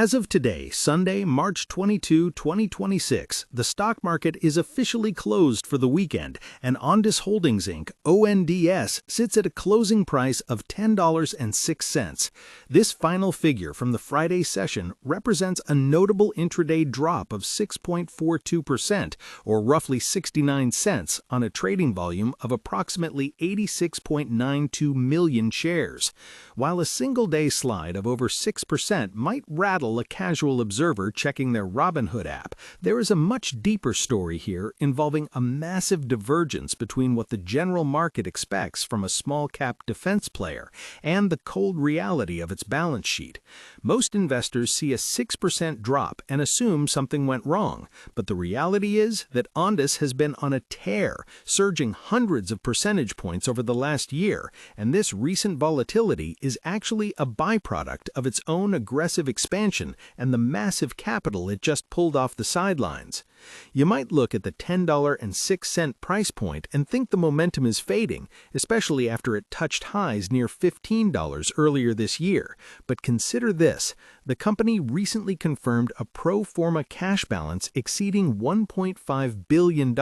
As of today, Sunday, March 22, 2026, the stock market is officially closed for the weekend, and Ondas Holdings, Inc., ONDS, sits at a closing price of $10.06. This final figure from the Friday session represents a notable intraday drop of 6.42%, or roughly 69 cents, on a trading volume of approximately 86.92 million shares. While a single-day slide of over 6% might rattle a casual observer checking their Robinhood app, there is a much deeper story here involving a massive divergence between what the general market expects from a small-cap defense player and the cold reality of its balance sheet. Most investors see a 6% drop and assume something went wrong, but the reality is that Ondas has been on a tear, surging hundreds of percentage points over the last year, and this recent volatility is actually a byproduct of its own aggressive expansion and the massive capital it just pulled off the sidelines. You might look at the $10.06 price point and think the momentum is fading, especially after it touched highs near $15 earlier this year. But consider this: the company recently confirmed a pro forma cash balance exceeding $1.5 billion.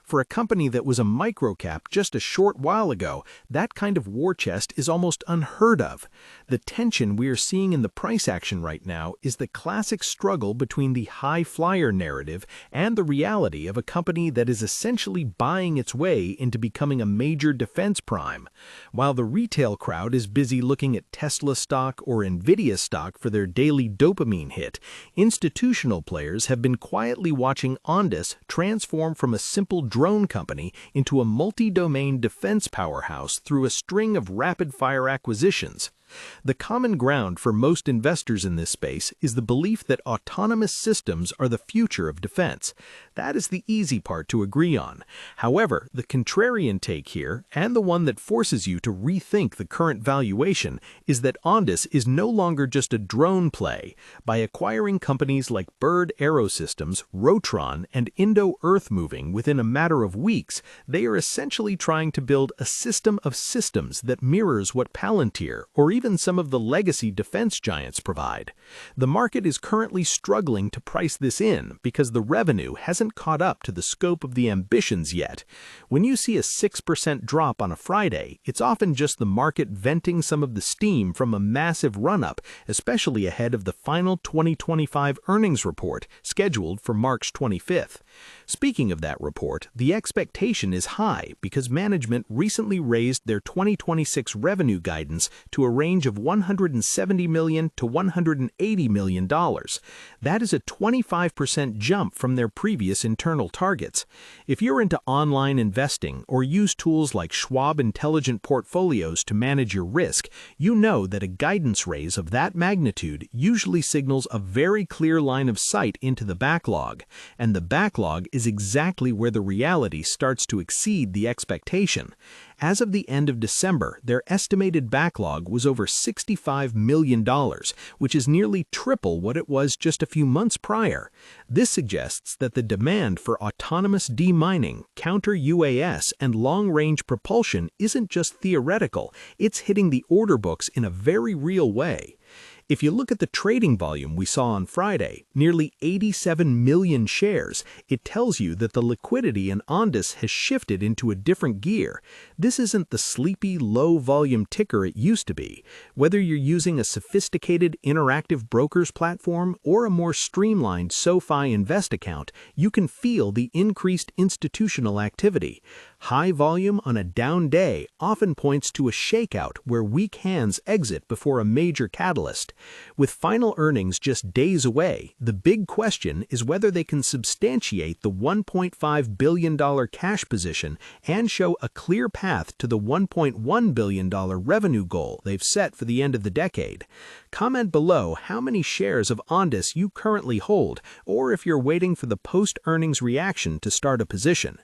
For a company that was a microcap just a short while ago, that kind of war chest is almost unheard of. The tension we are seeing in the price action right now is the classic struggle between the high flyer narrative and the reality of a company that is essentially buying its way into becoming a major defense prime. While the retail crowd is busy looking at Tesla stock or Nvidia stock for their daily dopamine hit, institutional players have been quietly watching Ondas transform from a simple drone company into a multi-domain defense powerhouse through a string of rapid-fire acquisitions. The common ground for most investors in this space is the belief that autonomous systems are the future of defense. That is the easy part to agree on. However, the contrarian take here, and the one that forces you to rethink the current valuation, is that Ondas is no longer just a drone play. By acquiring companies like Bird Aerosystems, Rotron, and Indo EM within a matter of weeks, they are essentially trying to build a system of systems that mirrors what Palantir, or even some of the legacy defense giants, provide. The market is currently struggling to price this in because the revenue hasn't caught up to the scope of the ambitions yet. When you see a 6% drop on a Friday, it's often just the market venting some of the steam from a massive run-up, especially ahead of the final 2025 earnings report scheduled for March 25th. Speaking of that report, the expectation is high because management recently raised their 2026 revenue guidance to a range of $170 million to $180 million. That is a 25% jump from their previous internal targets. If you're into online investing or use tools like Schwab Intelligent Portfolios to manage your risk, you know that a guidance raise of that magnitude usually signals a very clear line of sight into the backlog, and the backlog is exactly where the reality starts to exceed the expectation. As of the end of December, their estimated backlog was over $65 million, which is nearly triple what it was just a few months prior. This suggests that the demand for autonomous demining, counter-UAS, and long-range propulsion isn't just theoretical, it's hitting the order books in a very real way. If you look at the trading volume we saw on Friday, nearly 87 million shares, it tells you that the liquidity in Ondas has shifted into a different gear. This isn't the sleepy, low-volume ticker it used to be. Whether you're using a sophisticated interactive brokers platform or a more streamlined SoFi Invest account, you can feel the increased institutional activity. High volume on a down day often points to a shakeout where weak hands exit before a major catalyst. With final earnings just days away, the big question is whether they can substantiate the $1.5 billion cash position and show a clear path to the $1.1 billion revenue goal they've set for the end of the decade. Comment below how many shares of Ondas you currently hold, or if you're waiting for the post-earnings reaction to start a position.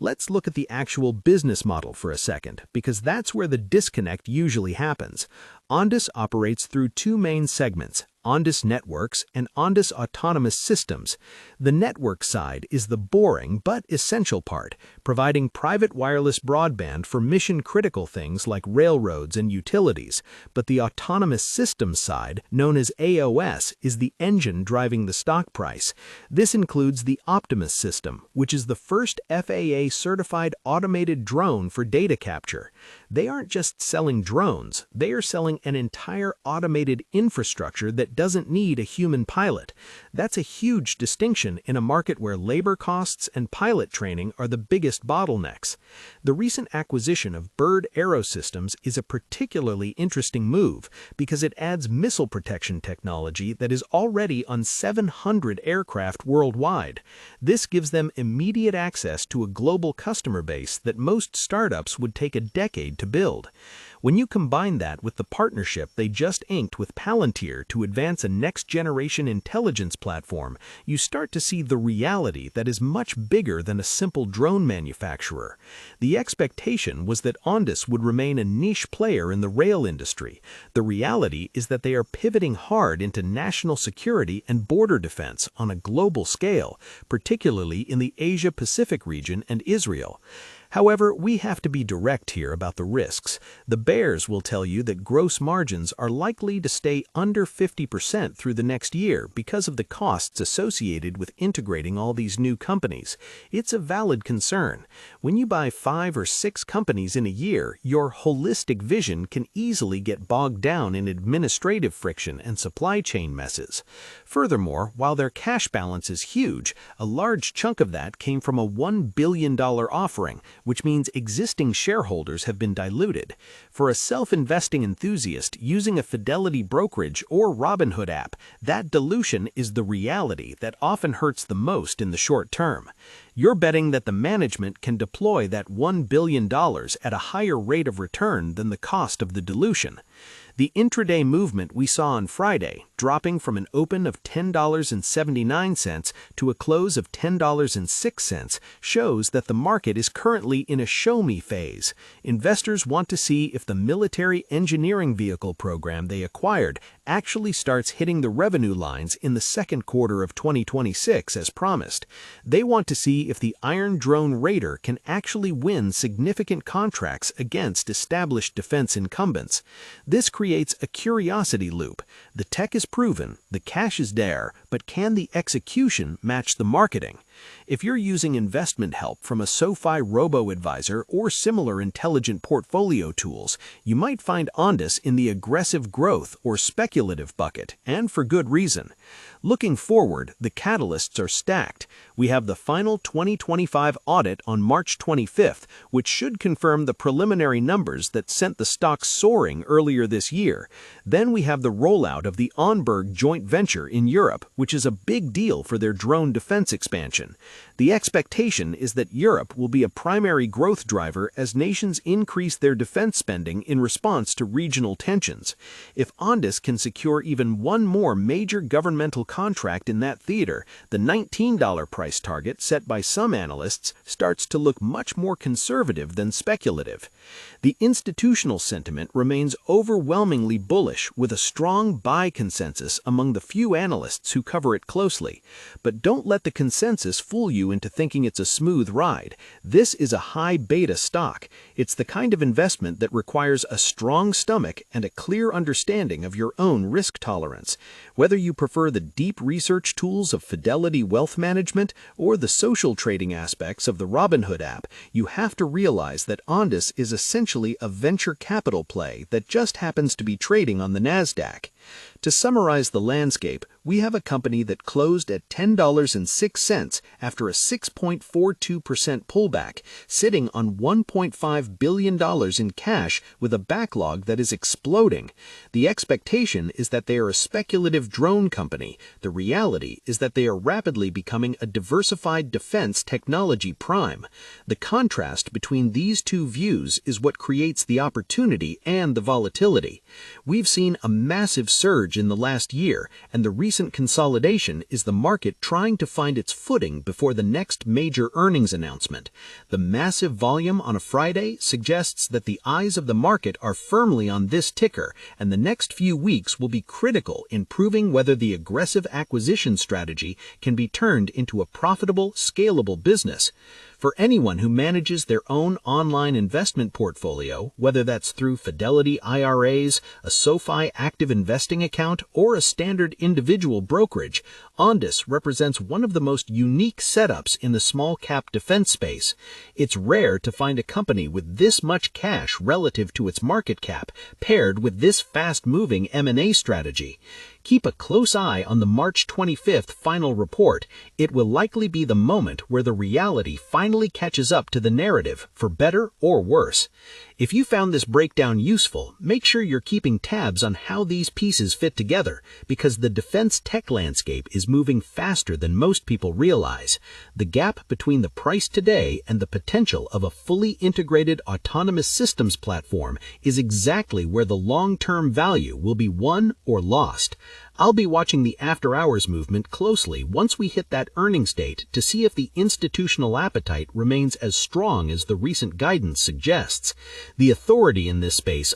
Let's look at the actual business model for a second, because that's where the disconnect usually happens. Ondas operates through two main segments: Ondas Networks and Ondas Autonomous Systems. The network side is the boring but essential part, providing private wireless broadband for mission-critical things like railroads and utilities, but the autonomous systems side, known as AOS, is the engine driving the stock price. This includes the Optimus system, which is the first FAA-certified automated drone for data capture. They aren't just selling drones, they are selling an entire automated infrastructure that doesn't need a human pilot. That's a huge distinction in a market where labor costs and pilot training are the biggest bottlenecks. The recent acquisition of Bird Aerosystems is a particularly interesting move because it adds missile protection technology that is already on 700 aircraft worldwide. This gives them immediate access to a global customer base that most startups would take a decade to build. When you combine that with the partnership they just inked with Palantir to advance a next-generation intelligence platform, you start to see the reality that is much bigger than a simple drone manufacturer. The expectation was that Ondas would remain a niche player in the rail industry. The reality is that they are pivoting hard into national security and border defense on a global scale, particularly in the Asia-Pacific region and Israel. However, we have to be direct here about the risks. The bears will tell you that gross margins are likely to stay under 50% through the next year because of the costs associated with integrating all these new companies. It's a valid concern. When you buy 5 or 6 companies in a year, your holistic vision can easily get bogged down in administrative friction and supply chain messes. Furthermore, while their cash balance is huge, a large chunk of that came from a $1 billion offering, which means existing shareholders have been diluted. For a self-investing enthusiast using a Fidelity brokerage or Robinhood app, that dilution is the reality that often hurts the most in the short term. You're betting that the management can deploy that $1 billion at a higher rate of return than the cost of the dilution. The intraday movement we saw on Friday, dropping from an open of $10.79 to a close of $10.06, shows that the market is currently in a show-me phase. Investors want to see if the military engineering vehicle program they acquired actually starts hitting the revenue lines in the second quarter of 2026 as promised. They want to see if the Iron Drone Raider can actually win significant contracts against established defense incumbents. This creates a curiosity loop. The tech is proven, the cash is there, but can the execution match the marketing? If you're using investment help from a SoFi robo-advisor or similar intelligent portfolio tools, you might find Ondas in the aggressive growth or speculative bucket, and for good reason. Looking forward, the catalysts are stacked. We have the final 2025 audit on March 25th, which should confirm the preliminary numbers that sent the stock soaring earlier this year. Then we have the rollout of the Onberg joint venture in Europe, which is a big deal for their drone defense expansion. The expectation is that Europe will be a primary growth driver as nations increase their defense spending in response to regional tensions. If Ondas can secure even one more major governmental contract in that theater, the $19 price target set by some analysts starts to look much more conservative than speculative. The institutional sentiment remains overwhelmingly bullish, with a strong buy consensus among the few analysts who cover it closely. But don't let the consensus fool you into thinking it's a smooth ride. This is a high beta stock. It's the kind of investment that requires a strong stomach and a clear understanding of your own risk tolerance. Whether you prefer the deep research tools of Fidelity Wealth Management or the social trading aspects of the Robinhood app, you have to realize that Ondas is essentially a venture capital play that just happens to be trading on the NASDAQ. To summarize the landscape, we have a company that closed at $10.06 after a 6.42% pullback, sitting on $1.5 billion in cash with a backlog that is exploding. The expectation is that they are a speculative drone company. The reality is that they are rapidly becoming a diversified defense technology prime. The contrast between these two views is what creates the opportunity and the volatility. We've seen a massive surge in the last year, and the recent consolidation is the market trying to find its footing before the next major earnings announcement. The massive volume on a Friday suggests that the eyes of the market are firmly on this ticker, and the next few weeks will be critical in proving whether the aggressive acquisition strategy can be turned into a profitable, scalable business. For anyone who manages their own online investment portfolio, whether that's through Fidelity IRAs, a SoFi active investing account, or a standard individual brokerage, Ondas represents one of the most unique setups in the small-cap defense space. It's rare to find a company with this much cash relative to its market cap, paired with this fast-moving M&A strategy. Keep a close eye on the March 25th final report. It will likely be the moment where the reality finally catches up to the narrative, for better or worse. If you found this breakdown useful, make sure you're keeping tabs on how these pieces fit together, because the defense tech landscape is moving faster than most people realize. The gap between the price today and the potential of a fully integrated autonomous systems platform is exactly where the long-term value will be won or lost. I'll be watching the after-hours movement closely once we hit that earnings date to see if the institutional appetite remains as strong as the recent guidance suggests. The authority in this space